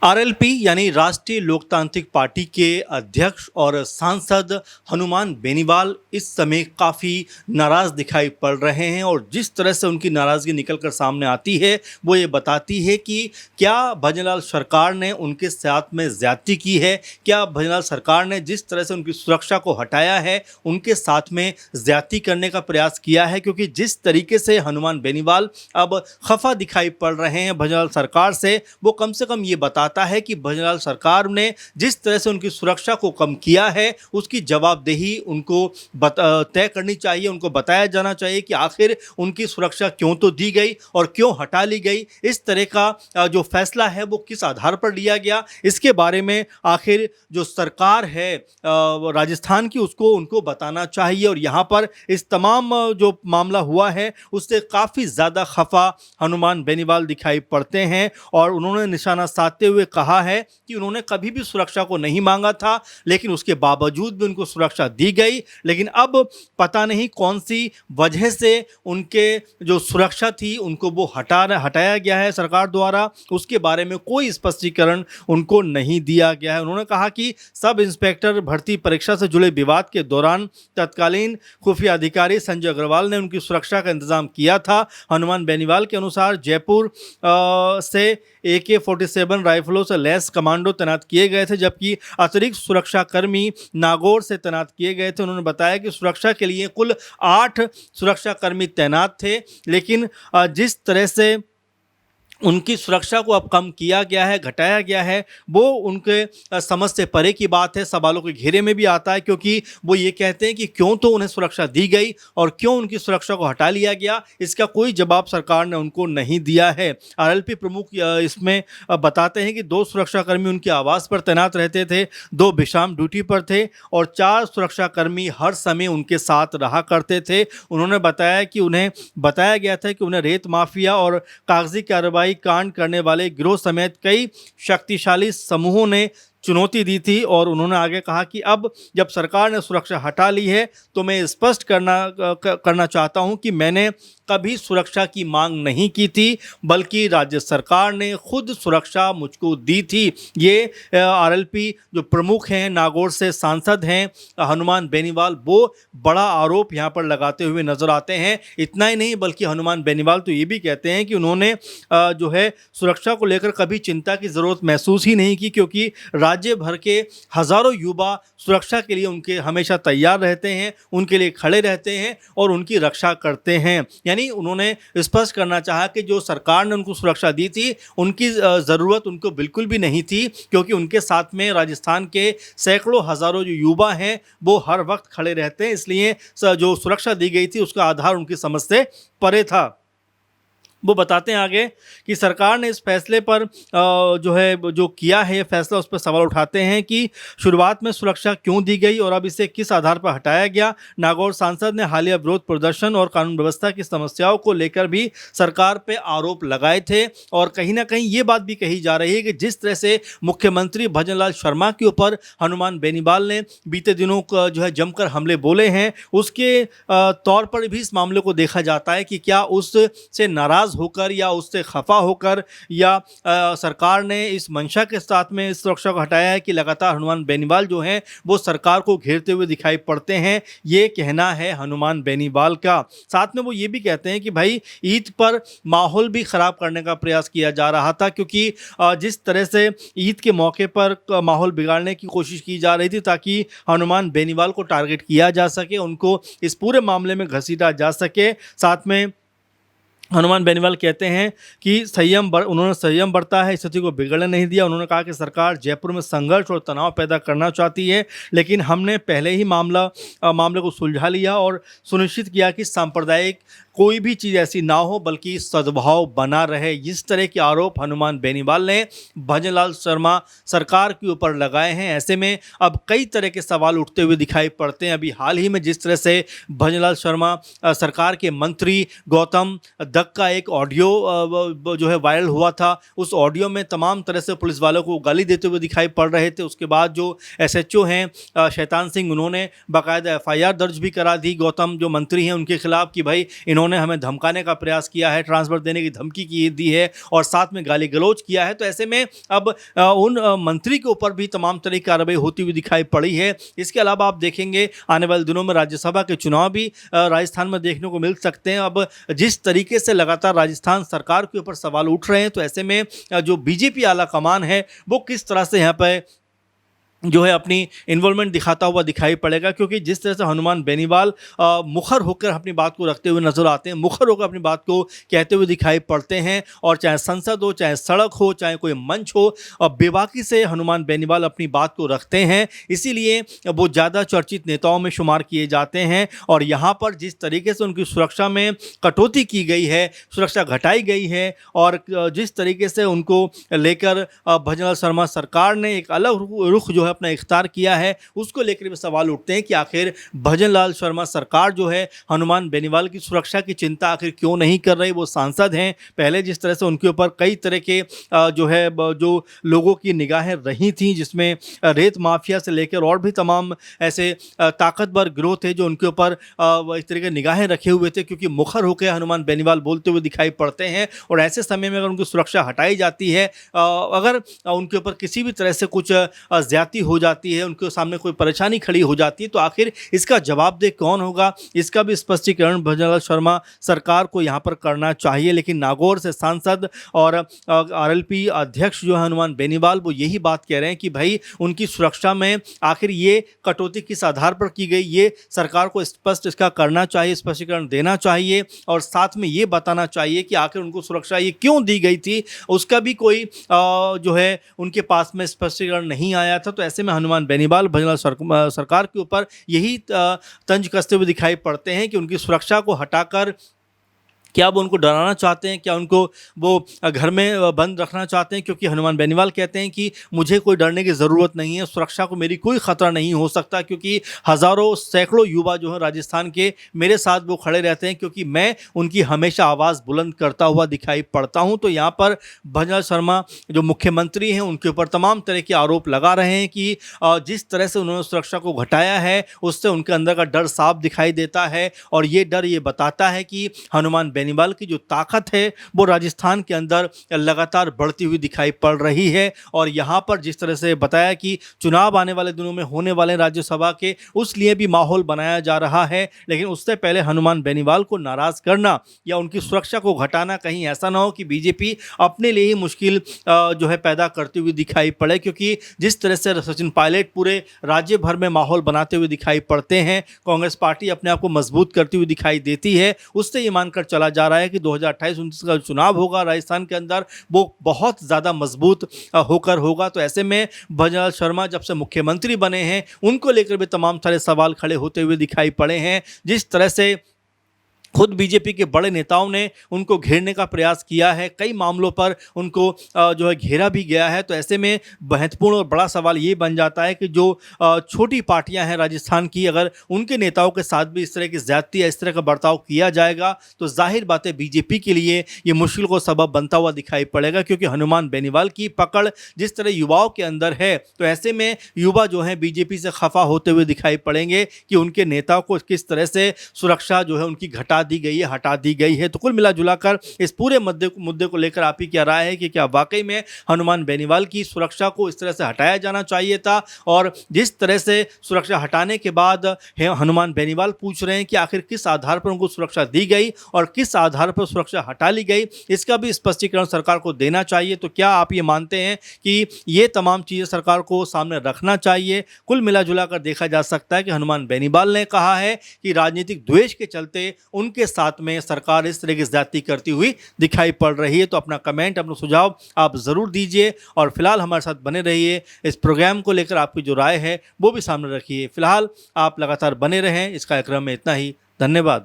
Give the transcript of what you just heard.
RLP यानी राष्ट्रीय लोकतांत्रिक पार्टी के अध्यक्ष और सांसद हनुमान बेनीवाल इस समय काफ़ी नाराज़ दिखाई पड़ रहे हैं और जिस तरह से उनकी नाराज़गी निकलकर सामने आती है वो ये बताती है कि क्या भजनलाल सरकार ने उनके साथ में ज़्यादती की है। क्या भजनलाल सरकार ने जिस तरह से उनकी सुरक्षा को हटाया है उनके साथ में ज़्यादती करने का प्रयास किया है, क्योंकि जिस तरीके से हनुमान बेनीवाल अब खफा दिखाई पड़ रहे हैं भजनलाल सरकार से, वो कम से कम ये बताता है कि भजनलाल सरकार ने जिस तरह से उनकी सुरक्षा को कम किया है उसकी जवाबदेही उनको तय करनी चाहिए। उनको बताया जाना चाहिए कि आखिर उनकी सुरक्षा क्यों तो दी गई और क्यों हटा ली गई। इस तरह का जो फैसला है वो किस आधार पर लिया गया, इसके बारे में आखिर जो सरकार है राजस्थान की उसको उनको बताना चाहिए। और यहाँ पर इस तमाम जो मामला हुआ है उससे काफ़ी ज़्यादा खफा हनुमान बेनीवाल दिखाई पड़ते हैं और उन्होंने निशाना साधते हुए कहा है कि उन्होंने कभी भी सुरक्षा को नहीं मांगा था, लेकिन उसके बावजूद भी उनको सुरक्षा दी गई। लेकिन अब पता नहीं कौन सी वजह से उनके जो सुरक्षा थी उनको वो हटाया गया है सरकार द्वारा, उसके बारे में कोई स्पष्टीकरण उनको नहीं दिया गया है। उन्होंने कहा कि सब इंस्पेक्टर भर्ती परीक्षा से जुड़े विवाद के दौरान तत्कालीन खुफिया अधिकारी संजय अग्रवाल ने उनकी सुरक्षा का इंतजाम किया था। हनुमान बेनीवाल के अनुसार जयपुर से AK-47 राइफलों से लैस कमांडो तैनात किए गए थे, जबकि अतिरिक्त सुरक्षाकर्मी नागौर से तैनात किए गए थे। उन्होंने बताया कि सुरक्षा के लिए कुल 8 सुरक्षाकर्मी तैनात थे, लेकिन जिस तरह से उनकी सुरक्षा को अब कम किया गया है, घटाया गया है, वो उनके समझ से परे की बात है, सवालों के घेरे में भी आता है, क्योंकि वो ये कहते हैं कि क्यों तो उन्हें सुरक्षा दी गई और क्यों उनकी सुरक्षा को हटा लिया गया, इसका कोई जवाब सरकार ने उनको नहीं दिया है। आरएलपी प्रमुख इसमें बताते हैं कि 2 सुरक्षाकर्मी उनके आवास पर तैनात रहते थे, 2 विश्राम ड्यूटी पर थे और 4 सुरक्षाकर्मी हर समय उनके साथ रहा करते थे। उन्होंने बताया कि उन्हें बताया गया था कि उन्हें रेत माफिया और कागजी कार्रवाई कांड करने वाले गिरोह समेत कई शक्तिशाली समूहों ने चुनौती दी थी। और उन्होंने आगे कहा कि अब जब सरकार ने सुरक्षा हटा ली है तो मैं स्पष्ट करना चाहता हूं कि मैंने कभी सुरक्षा की मांग नहीं की थी, बल्कि राज्य सरकार ने खुद सुरक्षा मुझको दी थी। ये आरएलपी जो प्रमुख हैं, नागौर से सांसद हैं हनुमान बेनीवाल, वो बड़ा आरोप यहाँ पर लगाते हुए नजर आते हैं। इतना ही नहीं बल्कि हनुमान बेनीवाल तो ये भी कहते हैं कि उन्होंने जो है सुरक्षा को लेकर कभी चिंता की ज़रूरत महसूस ही नहीं की, क्योंकि राज्य भर के हज़ारों युवा सुरक्षा के लिए उनके हमेशा तैयार रहते हैं, उनके लिए खड़े रहते हैं और उनकी रक्षा करते हैं। यानी उन्होंने स्पष्ट करना चाहा कि जो सरकार ने उनको सुरक्षा दी थी उनकी ज़रूरत उनको बिल्कुल भी नहीं थी, क्योंकि उनके साथ में राजस्थान के सैकड़ों हज़ारों जो युवा हैं वो हर वक्त खड़े रहते हैं, इसलिए जो सुरक्षा दी गई थी उसका आधार उनकी समझ से परे था। वो बताते हैं आगे कि सरकार ने इस फैसले पर जो किया है ये फैसला, उस पर सवाल उठाते हैं कि शुरुआत में सुरक्षा क्यों दी गई और अब इसे किस आधार पर हटाया गया। नागौर सांसद ने हालिया विरोध प्रदर्शन और कानून व्यवस्था की समस्याओं को लेकर भी सरकार पे आरोप लगाए थे और कहीं ना कहीं ये बात भी कही जा रही है कि जिस तरह से मुख्यमंत्री भजनलाल शर्मा के ऊपर हनुमान बेनीवाल ने बीते दिनों जमकर हमले बोले हैं, उसके तौर पर भी इस मामले को देखा जाता है कि क्या उससे नाराज होकर या उससे खफा होकर या सरकार ने इस मंशा के साथ में इस सुरक्षा को हटाया है कि लगातार हनुमान बेनीवाल जो हैं वो सरकार को घेरते हुए दिखाई पड़ते हैं। ये कहना है हनुमान बेनीवाल का। साथ में वो ये भी कहते हैं कि भाई ईद पर माहौल भी ख़राब करने का प्रयास किया जा रहा था, क्योंकि जिस तरह से ईद के मौके पर माहौल बिगाड़ने की कोशिश की जा रही थी ताकि हनुमान बेनीवाल को टारगेट किया जा सके, उनको इस पूरे मामले में घसीटा जा सके। साथ में हनुमान बेनीवाल कहते हैं कि उन्होंने संयम बरता है, स्थिति को बिगड़ने नहीं दिया। उन्होंने कहा कि सरकार जयपुर में संघर्ष और तनाव पैदा करना चाहती है, लेकिन हमने पहले ही मामले को सुलझा लिया और सुनिश्चित किया कि सांप्रदायिक कोई भी चीज़ ऐसी ना हो बल्कि सद्भाव बना रहे। इस तरह के आरोप हनुमान बेनीवाल ने भजनलाल शर्मा सरकार के ऊपर लगाए हैं। ऐसे में अब कई तरह के सवाल उठते हुए दिखाई पड़ते हैं। अभी हाल ही में जिस तरह से भजनलाल शर्मा सरकार के मंत्री गौतम दत्त का एक ऑडियो जो है वायरल हुआ था, उस ऑडियो में तमाम तरह से पुलिस वालों को गाली देते हुए दिखाई पड़ रहे थे। उसके बाद जो SHO हैं शैतान सिंह, उन्होंने बाकायदा FIR दर्ज भी करा दी गौतम जो मंत्री हैं उनके खिलाफ कि भाई इन्होंने जिन्होंने हमें धमकाने का प्रयास किया है, ट्रांसफ़र देने की धमकी दी है और साथ में गाली-गलौज किया है। तो ऐसे में अब उन मंत्री के ऊपर भी तमाम तरह की कार्रवाई होती हुई दिखाई पड़ी है। इसके अलावा आप देखेंगे आने वाले दिनों में राज्यसभा के चुनाव भी राजस्थान में देखने को मिल सकते हैं। अब जिस तरीके से लगातार राजस्थान सरकार के ऊपर सवाल उठ रहे हैं, तो ऐसे में जो बीजेपी आला कमान है वो किस तरह से यहाँ पे जो है अपनी इन्वॉल्वमेंट दिखाता हुआ दिखाई पड़ेगा, क्योंकि जिस तरह से हनुमान बेनीवाल मुखर होकर अपनी बात को रखते हुए नजर आते हैं, मुखर होकर अपनी बात को कहते हुए दिखाई पड़ते हैं, और चाहे संसद हो, चाहे सड़क हो, चाहे कोई मंच हो, बेबाकी से हनुमान बेनीवाल अपनी बात को रखते हैं। इसीलिए वो ज़्यादा चर्चित नेताओं में शुमार किए जाते हैं। और यहाँ पर जिस तरीके से उनकी सुरक्षा में कटौती की गई है, सुरक्षा घटाई गई है, और जिस तरीके से उनको लेकर भजनलाल शर्मा सरकार ने एक अलग रुख जो अपना इख्तियार किया है, उसको लेकर भी सवाल उठते हैं कि आखिर भजनलाल शर्मा सरकार जो है हनुमान बेनीवाल की सुरक्षा की चिंता आखिर क्यों नहीं कर रही। वो सांसद हैं, पहले जिस तरह से उनके ऊपर कई तरह के जो लोगों की निगाहें रही थी, जिसमें रेत माफिया से लेकर और भी तमाम ऐसे ताकतवर गिरोह थे जो उनके ऊपर इस तरह की निगाहें रखे हुए थे, क्योंकि मुखर होकर हनुमान बेनीवाल बोलते हुए दिखाई पड़ते हैं। और ऐसे समय में अगर उनकी सुरक्षा हटाई जाती है, अगर उनके ऊपर किसी भी तरह से कुछ ज्यादती हो जाती है, उनके सामने कोई परेशानी खड़ी हो जाती है, तो आखिर इसका जवाबदेह कौन होगा, इसका भी स्पष्टीकरण भजनलाल शर्मा सरकार को यहाँ पर करना चाहिए। लेकिन नागौर से सांसद और आरएलपी अध्यक्ष जो है हनुमान बेनीवाल, वो यही बात कह रहे हैं कि भाई उनकी सुरक्षा में आखिर ये कटौती किस आधार पर की गई, ये सरकार को स्पष्ट इसका करना चाहिए, स्पष्टीकरण देना चाहिए, और साथ में ये बताना चाहिए कि आखिर उनको सुरक्षा ये क्यों दी गई थी, उसका भी कोई जो है उनके पास में स्पष्टीकरण नहीं आया था। तो ऐसे में हनुमान बेनीवाल भजनलाल सरकार के ऊपर यही तंज कसते हुए दिखाई पड़ते हैं कि उनकी सुरक्षा को हटाकर क्या वो उनको डराना चाहते हैं, क्या उनको वो घर में बंद रखना चाहते हैं, क्योंकि हनुमान बेनीवाल कहते हैं कि मुझे कोई डरने की ज़रूरत नहीं है, सुरक्षा को मेरी कोई ख़तरा नहीं हो सकता, क्योंकि हज़ारों सैकड़ों युवा जो हैं राजस्थान के मेरे साथ वो खड़े रहते हैं, क्योंकि मैं उनकी हमेशा आवाज़ बुलंद करता हुआ दिखाई पड़ता हूँ। तो यहाँ पर भजनलाल शर्मा जो मुख्यमंत्री हैं, उनके ऊपर तमाम तरह के आरोप लगा रहे हैं कि जिस तरह से उन्होंने सुरक्षा को घटाया है, उससे उनके अंदर का डर साफ दिखाई देता है, और ये डर ये बताता है कि हनुमान बेनीवाल की जो ताकत है वो राजस्थान के अंदर लगातार बढ़ती हुई दिखाई पड़ रही है। और यहाँ पर जिस तरह से बताया कि चुनाव आने वाले दिनों में होने वाले राज्यसभा के, उस लिए भी माहौल बनाया जा रहा है, लेकिन उससे पहले हनुमान बेनीवाल को नाराज़ करना या उनकी सुरक्षा को घटाना, कहीं ऐसा ना हो कि बीजेपी अपने लिए ही मुश्किल जो है पैदा करती हुई दिखाई पड़े। क्योंकि जिस तरह से सचिन पायलट पूरे राज्य भर में माहौल बनाते हुए दिखाई पड़ते हैं, कांग्रेस पार्टी अपने आप को मजबूत करती हुई दिखाई देती है, उससे ये मानकर चला जा रहा है कि 2028-29 का चुनाव होगा राजस्थान के अंदर, वो बहुत ज़्यादा मजबूत होकर होगा। तो ऐसे में भजनलाल शर्मा जब से मुख्यमंत्री बने हैं, उनको लेकर भी तमाम सारे सवाल खड़े होते हुए दिखाई पड़े हैं। जिस तरह से खुद बीजेपी के बड़े नेताओं ने उनको घेरने का प्रयास किया है, कई मामलों पर उनको जो है घेरा भी गया है। तो ऐसे में महत्वपूर्ण और बड़ा सवाल ये बन जाता है कि जो छोटी पार्टियां हैं राजस्थान की, अगर उनके नेताओं के साथ भी इस तरह की ज़्यादती या इस तरह का बर्ताव किया जाएगा, तो जाहिर बात है बीजेपी के लिए ये मुश्किल को सबब बनता हुआ दिखाई पड़ेगा। क्योंकि हनुमान बेनीवाल की पकड़ जिस तरह युवाओं के अंदर है, तो ऐसे में युवा जो है बीजेपी से खफा होते हुए दिखाई पड़ेंगे कि उनके नेताओं को किस तरह से सुरक्षा जो है उनकी घटा दी गई है, हटा दी गई है। तो कुल मिला जुलाकर इस पूरे मुद्दे को लेकर आप ही क्या राय है कि क्या वाकई में हनुमान बेनीवाल की सुरक्षा को इस तरह से हटाया जाना चाहिए था, और जिस तरह से सुरक्षा हटाने के बाद हनुमान बेनीवाल पूछ रहे हैं कि आखिर किस आधार पर उनको सुरक्षा दी गई और किस आधार पर सुरक्षा हटा ली गई, इसका भी स्पष्टीकरण सरकार को देना चाहिए। तो क्या आप ये मानते हैं कि ये तमाम चीज़ें सरकार को सामने रखना चाहिए? कुल मिला जुलाकर देखा जा सकता है कि हनुमान बेनीवाल ने कहा है कि राजनीतिक द्वेष के चलते उनके साथ में सरकार इस तरह की ज्यादती करती हुई दिखाई पड़ रही है। तो अपना कमेंट, अपना सुझाव आप ज़रूर दीजिए, और फिलहाल हमारे साथ बने रहिए। इस प्रोग्राम को लेकर आपकी जो राय है वो भी सामने रखिए। फिलहाल आप लगातार बने रहें। इस कार्यक्रम में इतना ही। धन्यवाद।